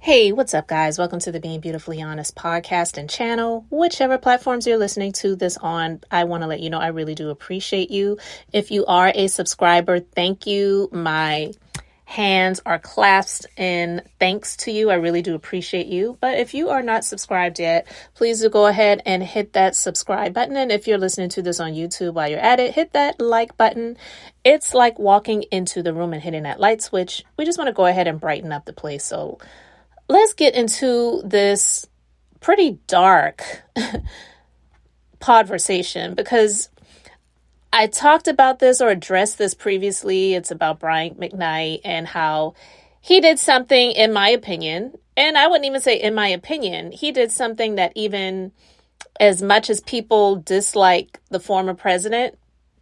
Hey, what's up, guys? Welcome to the Being Beautifully Honest podcast and channel. Whichever platforms you're listening to this on, I want to let you know I really do appreciate you. If you are a subscriber, thank you. My hands are clasped in thanks to you. I really do appreciate you. But if you are not subscribed yet, please do go ahead and hit that subscribe button. And if you're listening to this on YouTube while you're at it, hit that like button. It's like walking into the room and hitting that light switch. We just want to go ahead and brighten up the place. So let's get into this pretty dark conversation because I talked about this or addressed this previously. It's about Brian McKnight and how he did something, in my opinion, and I wouldn't even say in my opinion, he did something that even as much as people dislike the former president,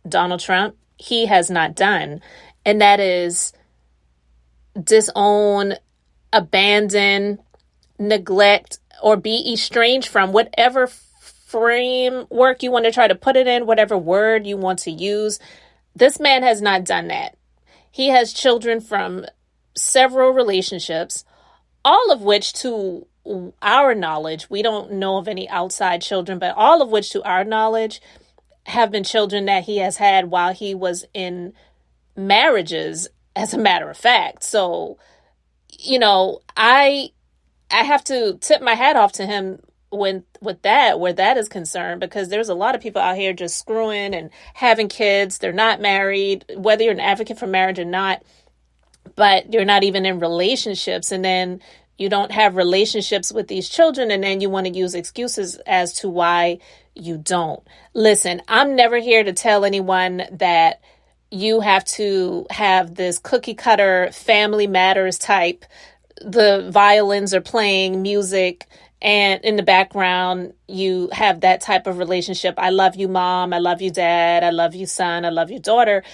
Donald Trump, he has not done. And that is disown, abandon, neglect, or be estranged from whatever framework you want to try to put it in, whatever word you want to use. This man has not done that. He has children from several relationships, all of which to our knowledge, we don't know of any outside children, but all of which to our knowledge have been children that he has had while he was in marriages, as a matter of fact. So, you know, I have to tip my hat off to him where that is concerned, because there's a lot of people out here just screwing and having kids. They're not married, whether you're an advocate for marriage or not, but you're not even in relationships. And then you don't have relationships with these children. And then you want to use excuses as to why you don't. Listen, I'm never here to tell anyone that you have to have this cookie cutter Family Matters type. The violins are playing music and in the background you have that type of relationship. I love you, mom. I love you, dad. I love you, son. I love you, daughter.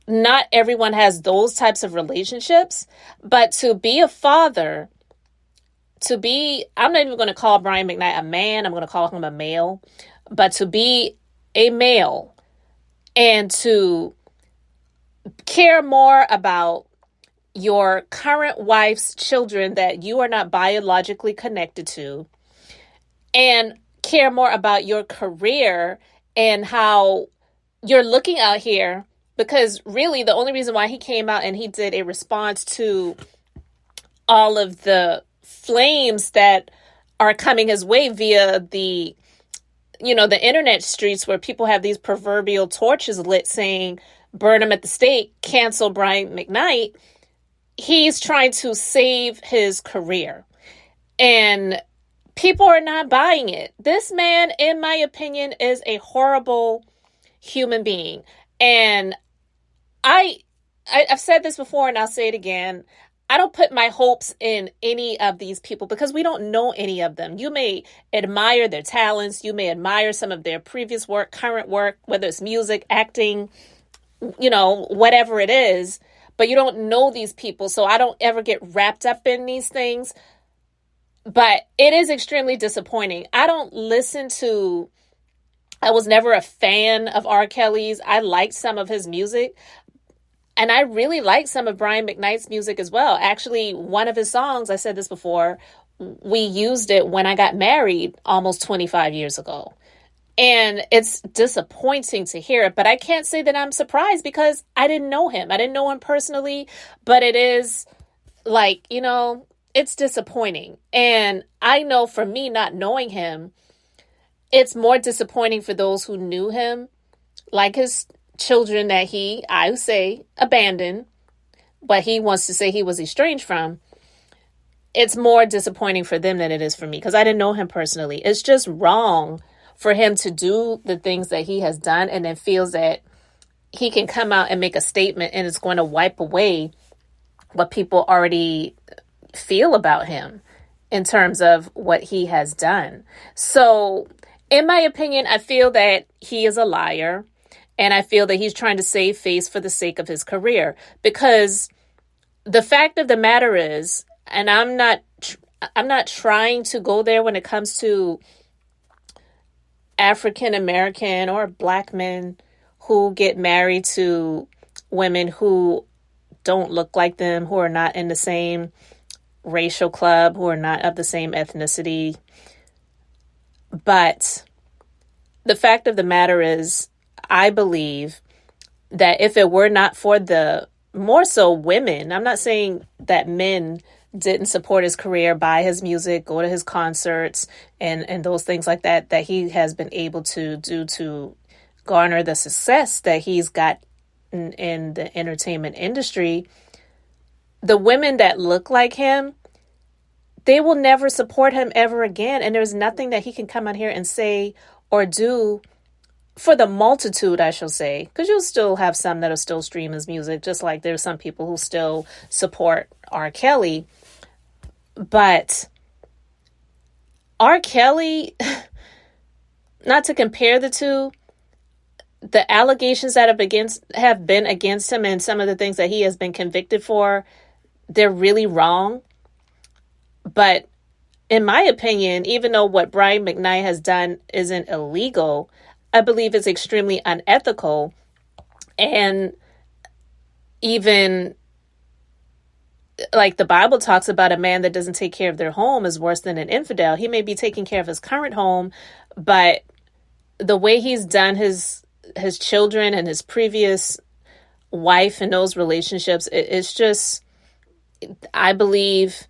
Not everyone has those types of relationships, but to be a father, I'm not even going to call Brian McKnight a man. I'm going to call him a male, but to be a male and to care more about your current wife's children that you are not biologically connected to, and care more about your career and how you're looking out here, because really the only reason why he came out and he did a response to all of the flames that are coming his way via the internet streets, where people have these proverbial torches lit saying, burn him at the stake, cancel Brian McKnight. He's trying to save his career. And people are not buying it. This man, in my opinion, is a horrible human being. And I've said this before and I'll say it again. I don't put my hopes in any of these people because we don't know any of them. You may admire their talents. You may admire some of their previous work, current work, whether it's music, acting, whatever it is, but you don't know these people. So I don't ever get wrapped up in these things, but it is extremely disappointing. I was never a fan of R. Kelly's. I liked some of his music, and I really liked some of Brian McKnight's music as well. Actually, one of his songs, I said this before, we used it when I got married almost 25 years ago. And it's disappointing to hear it, but I can't say that I'm surprised because I didn't know him. I didn't know him personally, but it is like, it's disappointing. And I know for me, not knowing him, it's more disappointing for those who knew him, like his children that I would say, abandoned, but he wants to say he was estranged from. It's more disappointing for them than it is for me because I didn't know him personally. It's just wrong for him to do the things that he has done and then feels that he can come out and make a statement and it's going to wipe away what people already feel about him in terms of what he has done. So, in my opinion, I feel that he is a liar, and I feel that he's trying to save face for the sake of his career, because the fact of the matter is, and I'm not trying to go there when it comes to African American or Black men who get married to women who don't look like them, who are not in the same racial club who are not of the same ethnicity. But the fact of the matter is, I believe that if it were not for the more so women, I'm not saying that men didn't support his career, buy his music, go to his concerts, and those things like that, that he has been able to do to garner the success that he's got in the entertainment industry. The women that look like him, they will never support him ever again. And there's nothing that he can come out here and say or do for the multitude, I shall say, because you'll still have some that'll still stream his music, just like there's some people who still support R. Kelly. But R. Kelly, not to compare the two, the allegations that have been against him and some of the things that he has been convicted for, they're really wrong. But in my opinion, even though what Brian McKnight has done isn't illegal, I believe it's extremely unethical. And even like the Bible talks about, a man that doesn't take care of their home is worse than an infidel. He may be taking care of his current home, but the way he's done his children and his previous wife and those relationships, it's just, I believe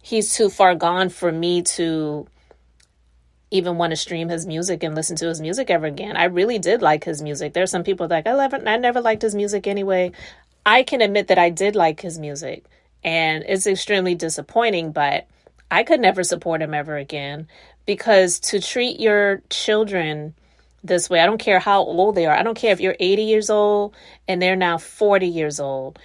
he's too far gone for me to even want to stream his music and listen to his music ever again. I really did like his music. There's some people that I never liked his music anyway. I can admit that I did like his music, and it's extremely disappointing, but I could never support him ever again, because to treat your children this way, I don't care how old they are. I don't care if you're 80 years old and they're now 40 years old.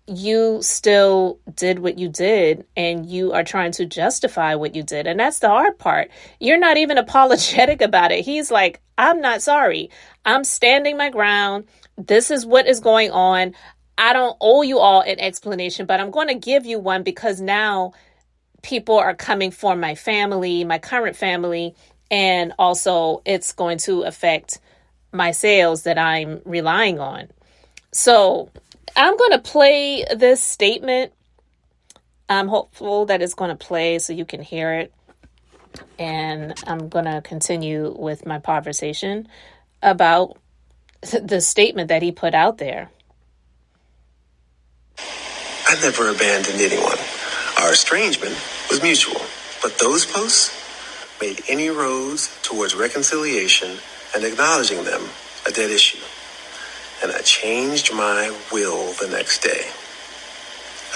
You still did what you did, and you are trying to justify what you did. And that's the hard part. You're not even apologetic about it. He's like, I'm not sorry. I'm standing my ground. This is what is going on. I don't owe you all an explanation, but I'm going to give you one, because now people are coming for my family, my current family, and also it's going to affect my sales that I'm relying on. So I'm going to play this statement. I'm hopeful that it's going to play so you can hear it. And I'm going to continue with my conversation about the statement that he put out there. I never abandoned anyone. Our estrangement was mutual, but those posts made any roads towards reconciliation and acknowledging them a dead issue. And I changed my will the next day.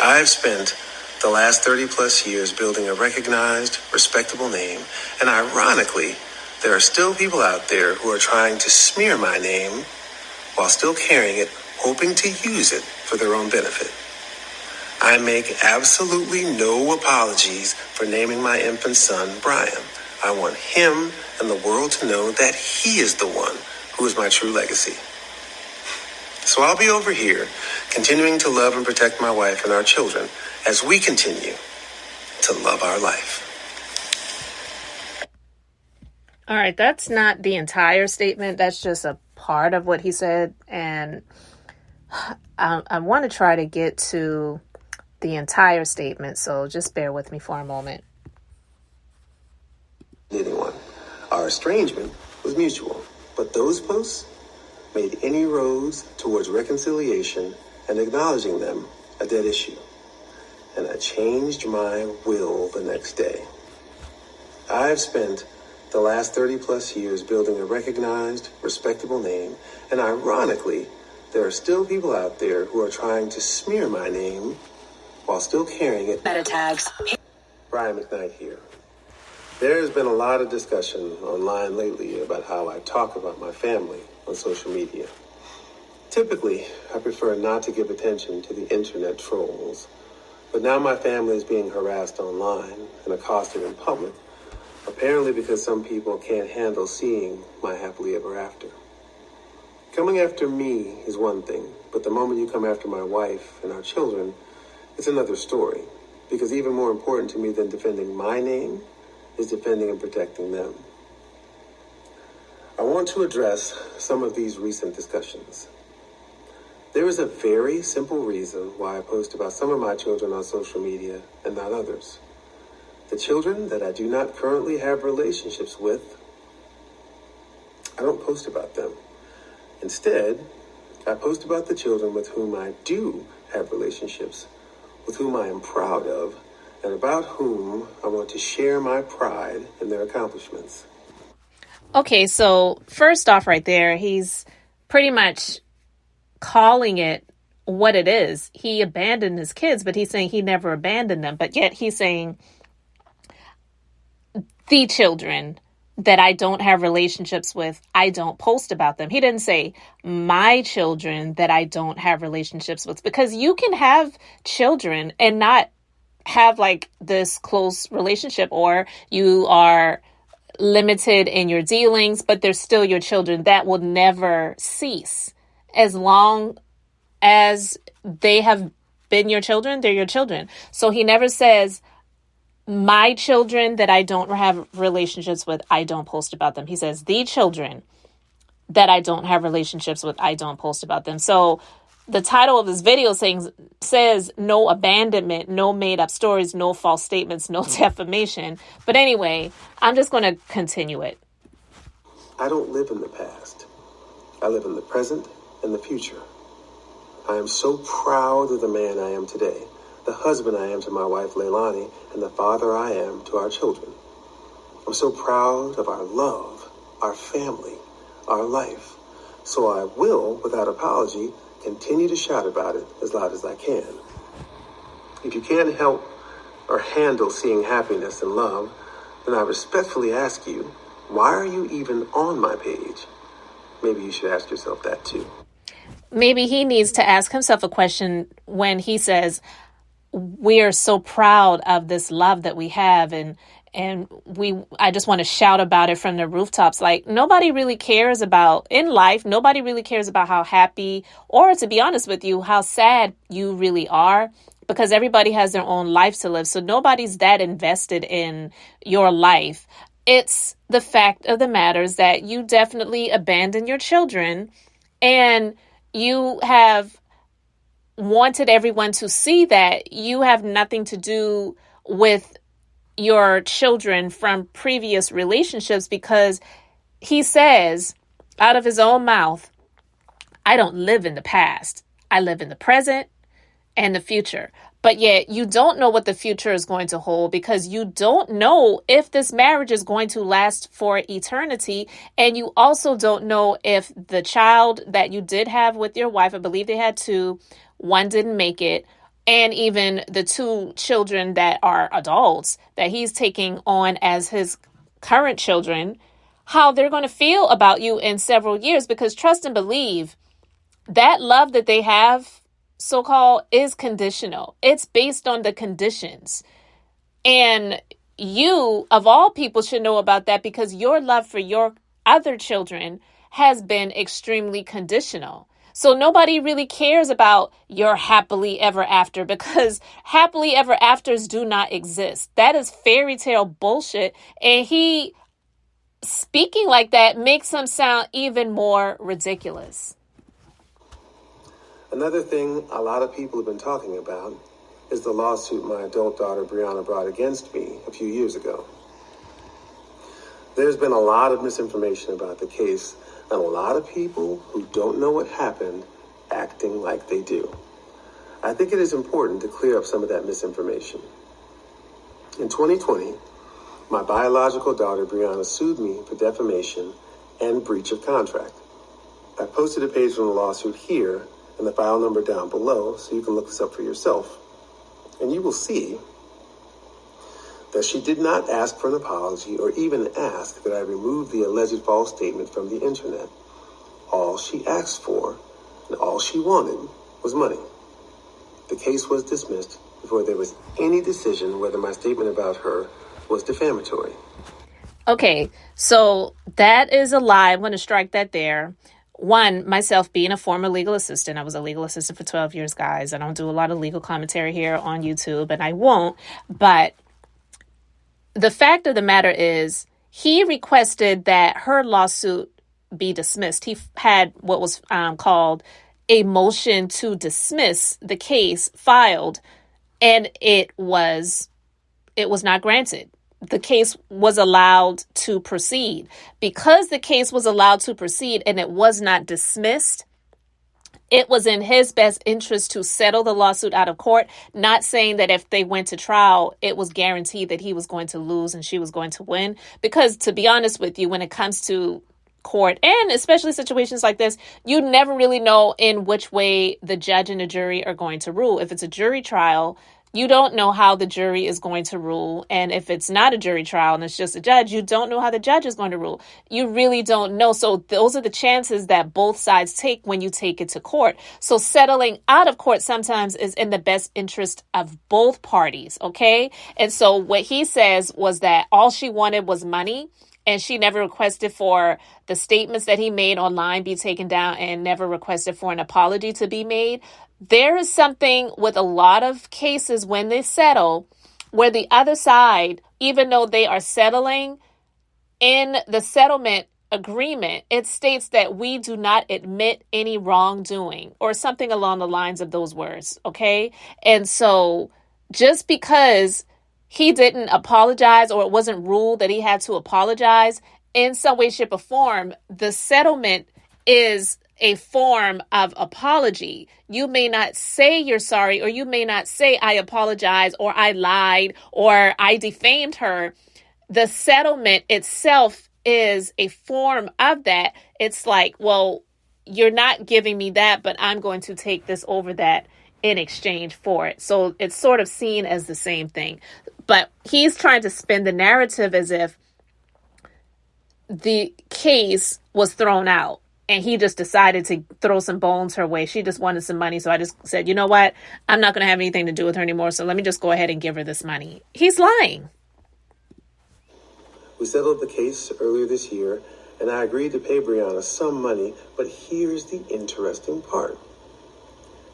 I've spent the last 30 plus years building a recognized, respectable name, and ironically, there are still people out there who are trying to smear my name while still carrying it, hoping to use it for their own benefit. I make absolutely no apologies for naming my infant son Brian. I want him and the world to know that he is the one who is my true legacy. So I'll be over here, continuing to love and protect my wife and our children as we continue to love our life. All right, that's not the entire statement. That's just a part of what he said. And I want to try to get to the entire statement, so just bear with me for a moment. Anyone. Our estrangement was mutual, but those posts made any roads towards reconciliation and acknowledging them a dead issue. And I changed my will the next day. I've spent the last 30 plus years building a recognized, respectable name, and ironically, there are still people out there who are trying to smear my name while still carrying it. Meta tags. Brian McKnight here. There has been a lot of discussion online lately about how I talk about my family on social media. Typically, I prefer not to give attention to the internet trolls, but now my family is being harassed online and accosted in public, apparently because some people can't handle seeing my happily ever after. Coming after me is one thing, but the moment you come after my wife and our children, it's another story, because even more important to me than defending my name is defending and protecting them. I want to address some of these recent discussions. There is a very simple reason why I post about some of my children on social media and not others. The children that I do not currently have relationships with, I don't post about them. Instead, I post about the children with whom I do have relationships, with whom I am proud of, and about whom I want to share my pride in their accomplishments. Okay, so first off right there, he's pretty much calling it what it is. He abandoned his kids, but he's saying he never abandoned them. But yet he's saying the children that I don't have relationships with, I don't post about them. He didn't say my children that I don't have relationships with, because you can have children and not have like this close relationship, or you are limited in your dealings, but they're still your children. That will never cease. As long as they have been your children, they're your children. So he never says, my children that I don't have relationships with, I don't post about them. He says, the children that I don't have relationships with, I don't post about them. So the title of this video says no abandonment, no made up stories, no false statements, no defamation. But anyway, I'm just going to continue it. I don't live in the past. I live in the present and the future. I am so proud of the man I am today, the husband I am to my wife Leilani, and the father I am to our children. I'm so proud of our love, our family, our life. So I will, without apology, continue to shout about it as loud as I can. If you can't help or handle seeing happiness and love, then I respectfully ask you, why are you even on my page? Maybe you should ask yourself that too. Maybe he needs to ask himself a question when he says, we are so proud of this love that we have, and I just want to shout about it from the rooftops. Like, nobody really cares about, in life, nobody really cares about how happy, or to be honest with you, how sad you really are, because everybody has their own life to live. So nobody's that invested in your life. It's the fact of the matter is that you definitely abandon your children, and you have wanted everyone to see that you have nothing to do with your children from previous relationships, because he says out of his own mouth, I don't live in the past. I live in the present and the future. But yet you don't know what the future is going to hold, because you don't know if this marriage is going to last for eternity. And you also don't know if the child that you did have with your wife, I believe they had two, one didn't make it, and even the two children that are adults that he's taking on as his current children, how they're going to feel about you in several years. Because trust and believe, that love that they have, so-called, is conditional. It's based on the conditions. And you, of all people, should know about that, because your love for your other children has been extremely conditional. So nobody really cares about your happily ever after, because happily ever afters do not exist. That is fairy tale bullshit. And he speaking like that makes him sound even more ridiculous. Another thing a lot of people have been talking about is the lawsuit my adult daughter Brianna brought against me a few years ago. There's been a lot of misinformation about the case, and a lot of people who don't know what happened acting like they do. I think it is important to clear up some of that misinformation. In 2020, my biological daughter Brianna sued me for defamation and breach of contract. I posted a page from the lawsuit here and the file number down below, so you can look this up for yourself. And you will see that she did not ask for an apology or even ask that I remove the alleged false statement from the internet. All she asked for and all she wanted was money. The case was dismissed before there was any decision whether my statement about her was defamatory. Okay, so that is a lie. I'm going to strike that there. One, myself being a former legal assistant, I was a legal assistant for 12 years, guys. I don't do a lot of legal commentary here on YouTube, and I won't. But the fact of the matter is, he requested that her lawsuit be dismissed. He had what was called a motion to dismiss the case filed, and it was not granted. The case was allowed to proceed. Because the case was allowed to proceed and it was not dismissed, it was in his best interest to settle the lawsuit out of court, not saying that if they went to trial, it was guaranteed that he was going to lose and she was going to win. Because to be honest with you, when it comes to court, and especially situations like this, you never really know in which way the judge and the jury are going to rule. If it's a jury trial, you don't know how the jury is going to rule. And if it's not a jury trial and it's just a judge, you don't know how the judge is going to rule. You really don't know. So those are the chances that both sides take when you take it to court. So settling out of court sometimes is in the best interest of both parties. Okay. And so what he says was that all she wanted was money. And she never requested for the statements that he made online be taken down and never requested for an apology to be made. There is something with a lot of cases when they settle where the other side, even though they are settling, in the settlement agreement, it states that we do not admit any wrongdoing or something along the lines of those words. Okay. And so just because he didn't apologize or it wasn't ruled that he had to apologize in some way, shape, or form, the settlement is a form of apology. You may not say you're sorry, or you may not say I apologize, or I lied, or I defamed her. The settlement itself is a form of that. It's like, well, you're not giving me that, but I'm going to take this over that in exchange for it. So it's sort of seen as the same thing. But he's trying to spin the narrative as if the case was thrown out and he just decided to throw some bones her way. She just wanted some money. So I just said, you know what? I'm not going to have anything to do with her anymore. So let me just go ahead and give her this money. He's lying. We settled the case earlier this year, and I agreed to pay Brianna some money. But here's the interesting part.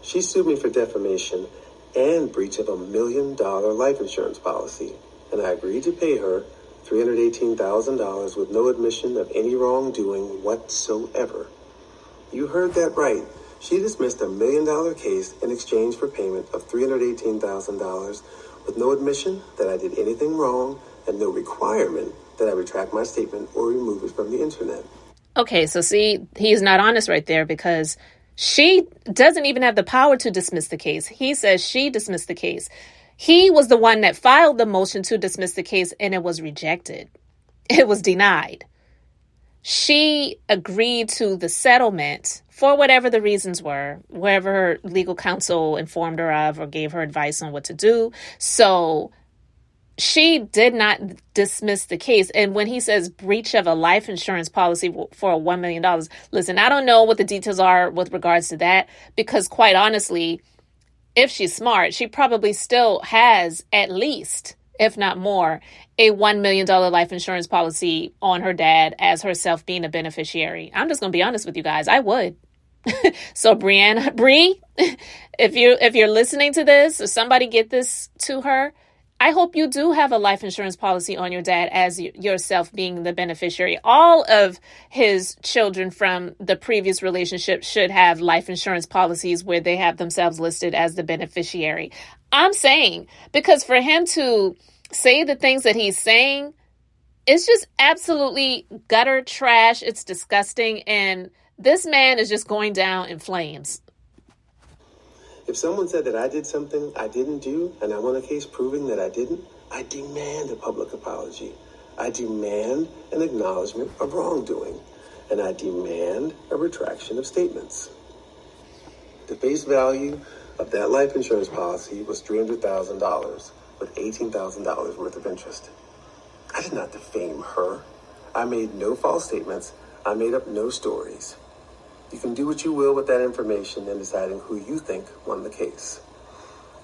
She sued me for defamation and breach of $1 million life insurance policy, and I agreed to pay her $318,000 with no admission of any wrongdoing whatsoever. You heard that right. She dismissed $1 million case in exchange for payment of $318,000 with no admission that I did anything wrong and no requirement that I retract my statement or remove it from the internet. Okay, so see, he's not honest right there because she doesn't even have the power to dismiss the case. He says she dismissed the case. He was the one that filed the motion to dismiss the case and it was rejected. It was denied. She agreed to the settlement for whatever the reasons were, wherever her legal counsel informed her of or gave her advice on what to do. So she did not dismiss the case. And when he says breach of a life insurance policy for $1 million, listen, I don't know what the details are with regards to that, because quite honestly, if she's smart, she probably still has at least, if not more, a $1 million life insurance policy on her dad as herself being a beneficiary. I'm just going to be honest with you guys. I would. So Bree, if you're listening to this, or somebody get this to her, I hope you do have a life insurance policy on your dad as yourself being the beneficiary. All of his children from the previous relationship should have life insurance policies where they have themselves listed as the beneficiary. I'm saying, because for him to say the things that he's saying, it's just absolutely gutter trash. It's disgusting. And this man is just going down in flames. If someone said that I did something I didn't do, and I won a case proving that I didn't, I demand a public apology. I demand an acknowledgement of wrongdoing. And I demand a retraction of statements. The face value of that life insurance policy was $300,000 with $18,000 worth of interest. I did not defame her. I made no false statements. I made up no stories. You can do what you will with that information in deciding who you think won the case.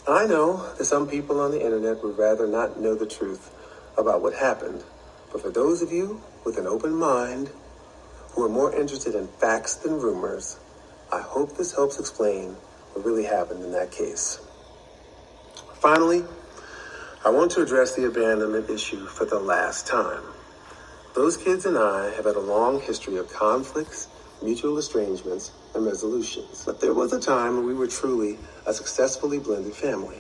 I know that some people on the internet would rather not know the truth about what happened, but for those of you with an open mind who are more interested in facts than rumors, I hope this helps explain what really happened in that case. Finally, I want to address the abandonment issue for the last time. Those kids and I have had a long history of conflicts, mutual estrangements, and resolutions. But there was a time when we were truly a successfully blended family.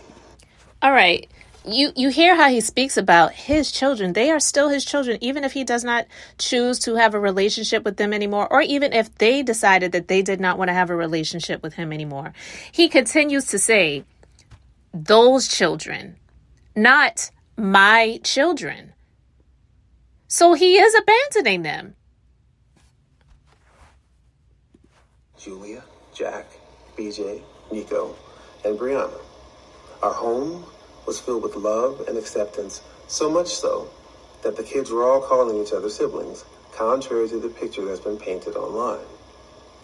All right. You hear how he speaks about his children. They are still his children, even if he does not choose to have a relationship with them anymore, or even if they decided that they did not want to have a relationship with him anymore. He continues to say, those children, not my children. So he is abandoning them. Julia, Jack, BJ, Nico, and Brianna. Our home was filled with love and acceptance, so much so that the kids were all calling each other siblings, contrary to the picture that's been painted online.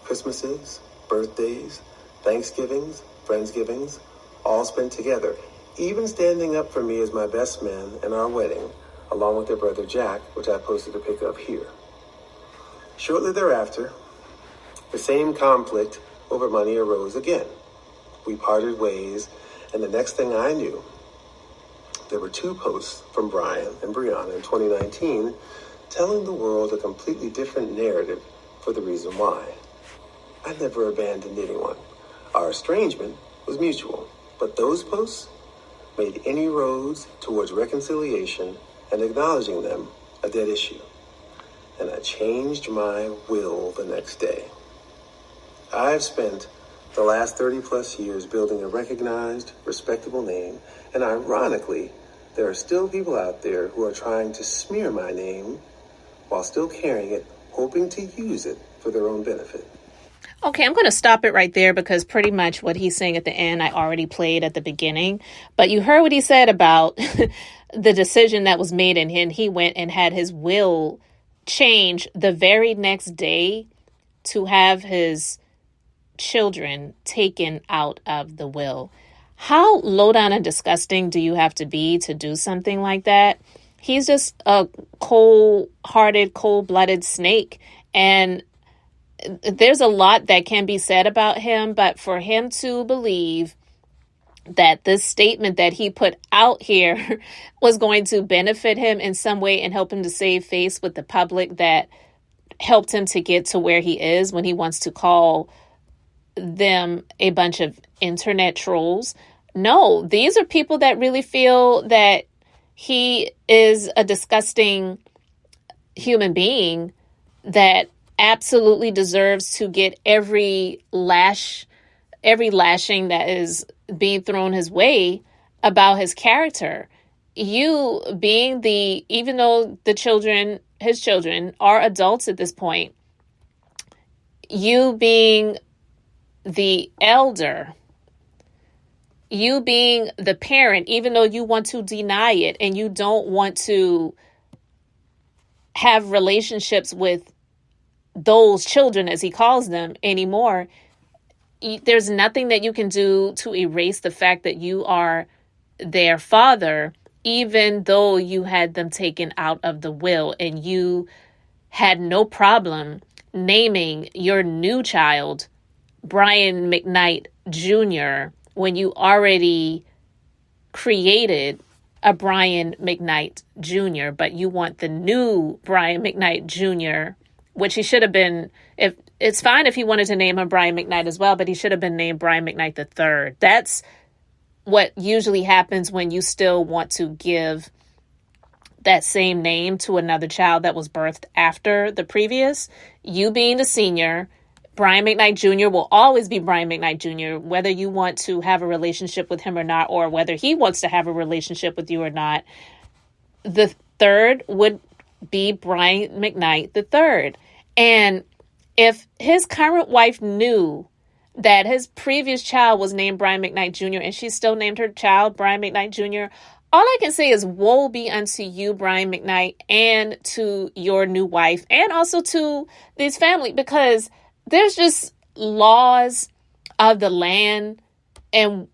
Christmases, birthdays, Thanksgivings, Friendsgivings, all spent together, even standing up for me as my best man in our wedding, along with their brother Jack, which I posted a pic of here. Shortly thereafter, the same conflict over money arose again. We parted ways, and the next thing I knew, there were 2 posts from Brian and Brianna in 2019 telling the world a completely different narrative for the reason why. I never abandoned anyone. Our estrangement was mutual, but those posts made any roads towards reconciliation and acknowledging them a dead issue. And I changed my will the next day. I've spent the last 30 plus years building a recognized, respectable name, and ironically, there are still people out there who are trying to smear my name while still carrying it, hoping to use it for their own benefit. Okay, I'm going to stop it right there because pretty much what he's saying at the end, I already played at the beginning. But you heard what he said about the decision that was made, and he went and had his will change the very next day to have his children taken out of the will. How low down and disgusting do you have to be to do something like that? He's just a cold-hearted, cold-blooded snake. And there's a lot that can be said about him, but for him to believe that this statement that he put out here was going to benefit him in some way and help him to save face with the public that helped him to get to where he is when he wants to call them a bunch of internet trolls. No, these are people that really feel that he is a disgusting human being that absolutely deserves to get every lashing that is being thrown his way about his character. You being even though his children are adults at this point, you being the elder, you being the parent, even though you want to deny it and you don't want to have relationships with those children, as he calls them, anymore, there's nothing that you can do to erase the fact that you are their father, even though you had them taken out of the will and you had no problem naming your new child Brian McKnight Jr. when you already created a Brian McKnight Jr., but you want the new Brian McKnight Jr., which he should have been, if it's fine if he wanted to name him Brian McKnight as well, but he should have been named Brian McKnight III. That's what usually happens when you still want to give that same name to another child that was birthed after the previous. You being the senior, Brian McKnight Jr. will always be Brian McKnight Jr., whether you want to have a relationship with him or not, or whether he wants to have a relationship with you or not. The third would be Brian McKnight III. And if his current wife knew that his previous child was named Brian McKnight Jr. and she still named her child Brian McKnight Jr., all I can say is woe be unto you, Brian McKnight, and to your new wife, and also to this family, because there's just laws of the land, and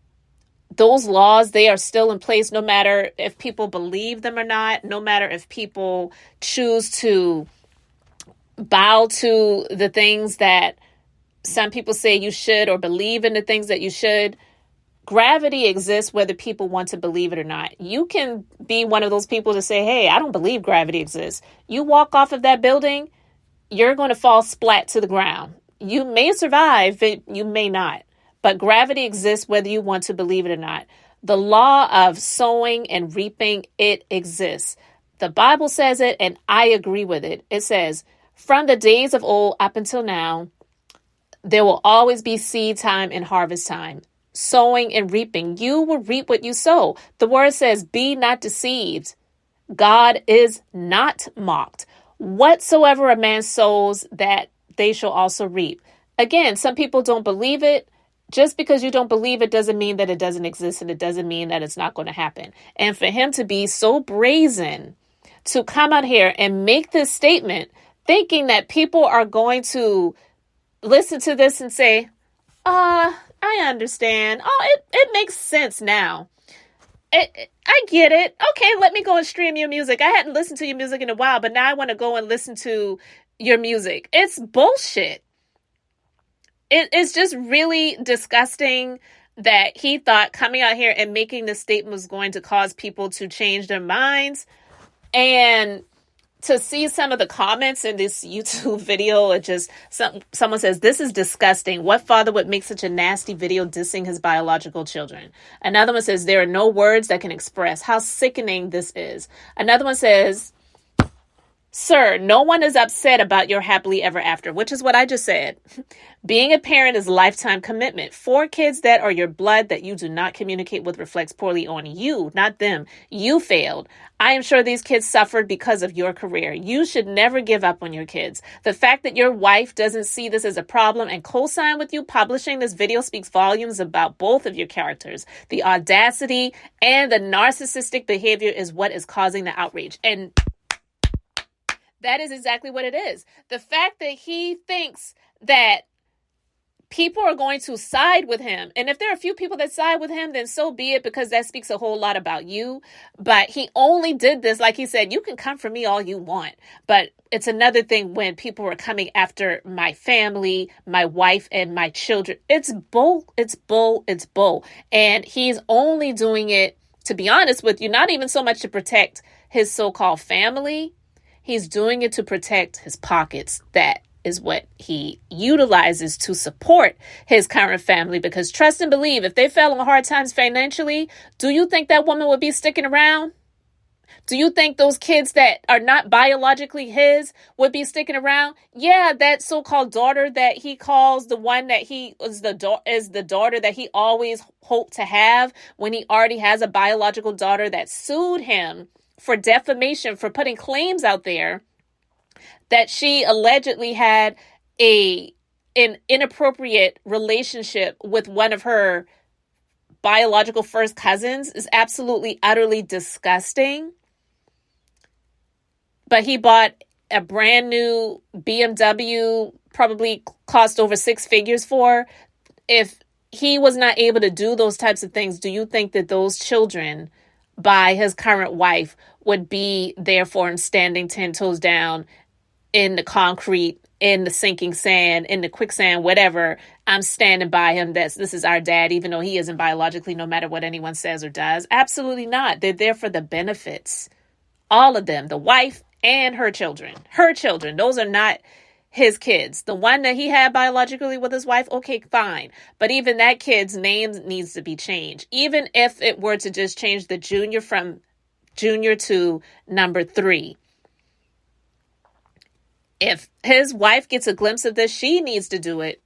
those laws, they are still in place no matter if people believe them or not, no matter if people choose to bow to the things that some people say you should or believe in the things that you should. Gravity exists whether people want to believe it or not. You can be one of those people to say, hey, I don't believe gravity exists. You walk off of that building, you're going to fall splat to the ground. You may survive, you may not. But gravity exists whether you want to believe it or not. The law of sowing and reaping, it exists. The Bible says it, and I agree with it. It says, from the days of old up until now, there will always be seed time and harvest time. Sowing and reaping. You will reap what you sow. The word says, be not deceived. God is not mocked. Whatsoever a man sows, that they shall also reap. Again, some people don't believe it. Just because you don't believe it doesn't mean that it doesn't exist, and it doesn't mean that it's not going to happen. And for him to be so brazen to come out here and make this statement, thinking that people are going to listen to this and say, I understand. Oh, it makes sense now. I get it. Okay, let me go and stream your music. I hadn't listened to your music in a while, but now I want to go and listen to your music. It's bullshit. It's just really disgusting that he thought coming out here and making this statement was going to cause people to change their minds. And to see some of the comments in this YouTube video, it just, someone says, this is disgusting. What father would make such a nasty video dissing his biological children? Another one says, there are no words that can express how sickening this is. Another one says, sir, no one is upset about your happily ever after, which is what I just said. Being a parent is a lifetime commitment. 4 kids that are your blood that you do not communicate with reflects poorly on you, not them. You failed. I am sure these kids suffered because of your career. You should never give up on your kids. The fact that your wife doesn't see this as a problem and co-sign with you publishing this video speaks volumes about both of your characters. The audacity and the narcissistic behavior is what is causing the outrage. And that is exactly what it is. The fact that he thinks that people are going to side with him. And if there are a few people that side with him, then so be it, because that speaks a whole lot about you. But he only did this, like he said, you can come for me all you want. But it's another thing when people are coming after my family, my wife, and my children. It's bull. It's bull. It's bull. And he's only doing it, to be honest with you, not even so much to protect his so-called family. He's doing it to protect his pockets. That is what he utilizes to support his current family, because trust and believe, if they fell on hard times financially, do you think that woman would be sticking around? Do you think those kids that are not biologically his would be sticking around? Yeah, that so-called daughter that he calls the one that he is the daughter that he always hoped to have, when he already has a biological daughter that sued him for defamation, for putting claims out there that she allegedly had an inappropriate relationship with one of her biological first cousins, is absolutely, utterly disgusting. But he bought a brand new BMW, probably cost over 6 figures for. If he was not able to do those types of things, do you think that those children by his current wife would be there for him, standing 10 toes down in the concrete, in the sinking sand, in the quicksand, whatever? I'm standing by him. This is our dad, even though he isn't biologically, no matter what anyone says or does. Absolutely not. They're there for the benefits. All of them, the wife and her children. Her children, those are not his kids. The one that he had biologically with his wife, okay, fine. But even that kid's name needs to be changed. Even if it were to just change the junior from junior to number 3. If his wife gets a glimpse of this, she needs to do it.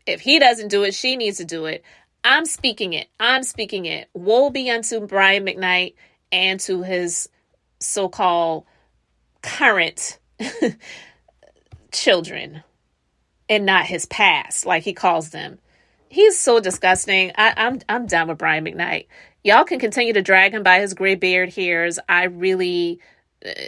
If he doesn't do it, she needs to do it. I'm speaking it. I'm speaking it. Woe be unto Brian McKnight and to his so-called current children, and not his past, like he calls them. He's so disgusting. I'm done with Brian McKnight. Y'all can continue to drag him by his gray beard hairs. I really,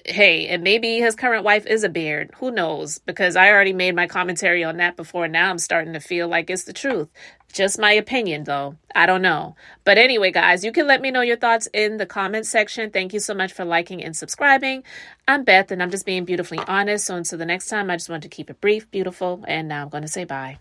hey, and maybe his current wife is a beard. Who knows? Because I already made my commentary on that before. Now I'm starting to feel like it's the truth. Just my opinion, though. I don't know. But anyway, guys, you can let me know your thoughts in the comment section. Thank you so much for liking and subscribing. I'm Beth, and I'm just being beautifully honest. So until the next time, I just want to keep it brief, beautiful, and now I'm going to say bye.